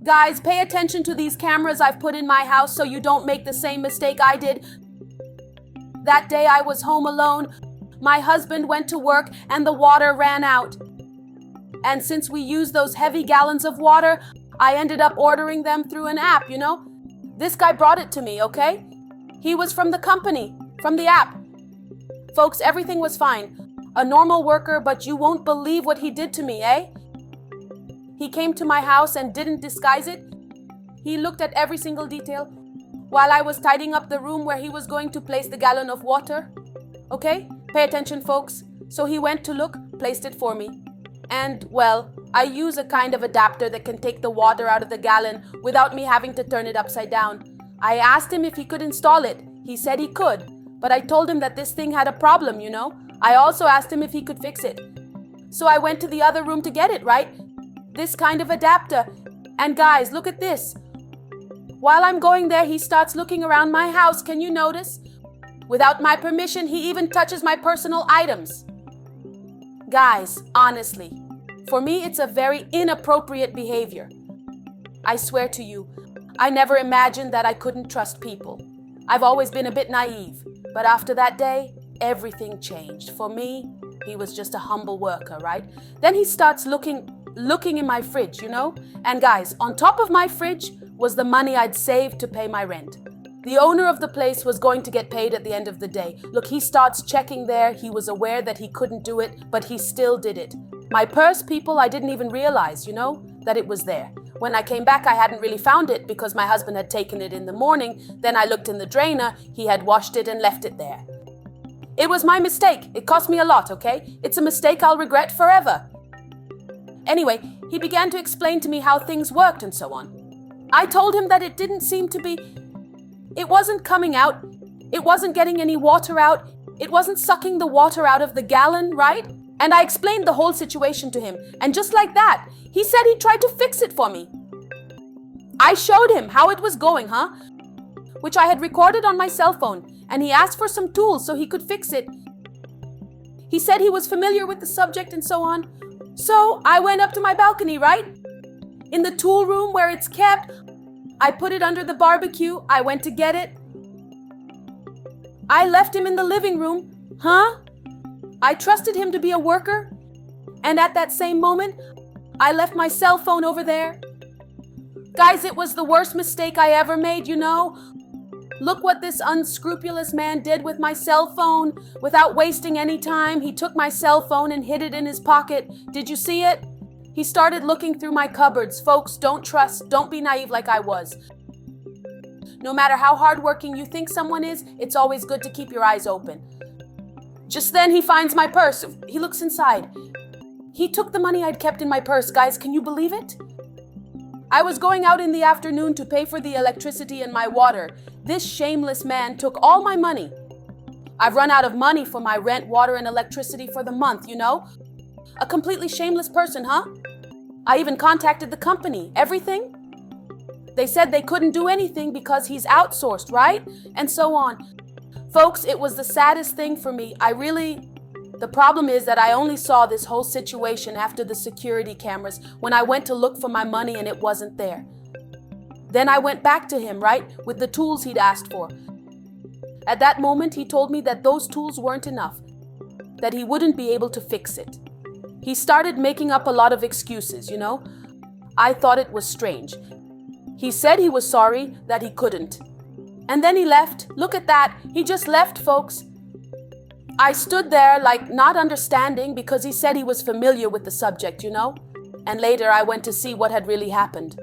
Guys, pay attention to these cameras I've put in my house so you don't make the same mistake I did. That day I was home alone. My husband went to work and the water ran out. And since we used those heavy gallons of water, I ended up ordering them through an app, you know? This guy brought it to me, okay? He was from the company, from the app. Folks, everything was fine. A normal worker, but you won't believe what he did to me, eh? He came to my house and didn't disguise it. He looked at every single detail while I was tidying up the room where he was going to place the gallon of water. Okay? Pay attention, folks. So he went to look, placed it for me. And, well, I use a kind of adapter that can take the water out of the gallon without me having to turn it upside down. I asked him if he could install it. He said he could, but I told him that this thing had a problem, you know? I also asked him if he could fix it. So I went to the other room to get it, right? This kind of adapter. And guys, look at this. While I'm going there, he starts looking around my house. Can you notice? Without my permission, he even touches my personal items. Guys, honestly, for me, it's a very inappropriate behavior. I swear to you, I never imagined that I couldn't trust people. I've always been a bit naive, but after that day, everything changed. For me, he was just a humble worker, right? Then he starts looking in my fridge, you know? And guys, on top of my fridge was the money I'd saved to pay my rent. The owner of the place was going to get paid at the end of the day. Look, he starts checking there. He was aware that he couldn't do it, but he still did it. My purse, people, I didn't even realize, you know, that it was there. When I came back, I hadn't really found it because my husband had taken it in the morning. Then I looked in the drainer. He had washed it and left it there. It was my mistake. It cost me a lot, okay? It's a mistake I'll regret forever. Anyway, he began to explain to me how things worked and so on. I told him that it didn't seem to be... It wasn't coming out. It wasn't getting any water out. It wasn't sucking the water out of the gallon, right? And I explained the whole situation to him. And just like that, he said he tried to fix it for me. I showed him how it was going, which I had recorded on my cell phone. And he asked for some tools so he could fix it. He said he was familiar with the subject and so on. So I went up to my balcony, right? In the tool room where it's kept, I put it under the barbecue. I went to get it. I left him in the living room. I trusted him to be a worker. And at that same moment, I left my cell phone over there. Guys, it was the worst mistake I ever made, you know? Look what this unscrupulous man did with my cell phone. Without wasting any time, he took my cell phone and hid it in his pocket. Did you see it? He started looking through my cupboards. Folks, don't be naive like I was. No matter how hardworking you think someone is, it's always good to keep your eyes open. Just then he finds my purse. He looks inside. He took the money I'd kept in my purse. Guys, can you believe it? I was going out in the afternoon to pay for the electricity and my water. This shameless man took all my money. I've run out of money for my rent, water, and electricity for the month, you know? A completely shameless person, I even contacted the company. Everything? They said they couldn't do anything because he's outsourced, right? And so on. Folks, it was the saddest thing for me. The problem is that I only saw this whole situation after the security cameras when I went to look for my money and it wasn't there. Then I went back to him, right, with the tools he'd asked for. At that moment, he told me that those tools weren't enough, that he wouldn't be able to fix it. He started making up a lot of excuses, you know. I thought it was strange. He said he was sorry that he couldn't. And then he left. Look at that. He just left, folks. I stood there like not understanding because he said he was familiar with the subject, you know. And later I went to see what had really happened.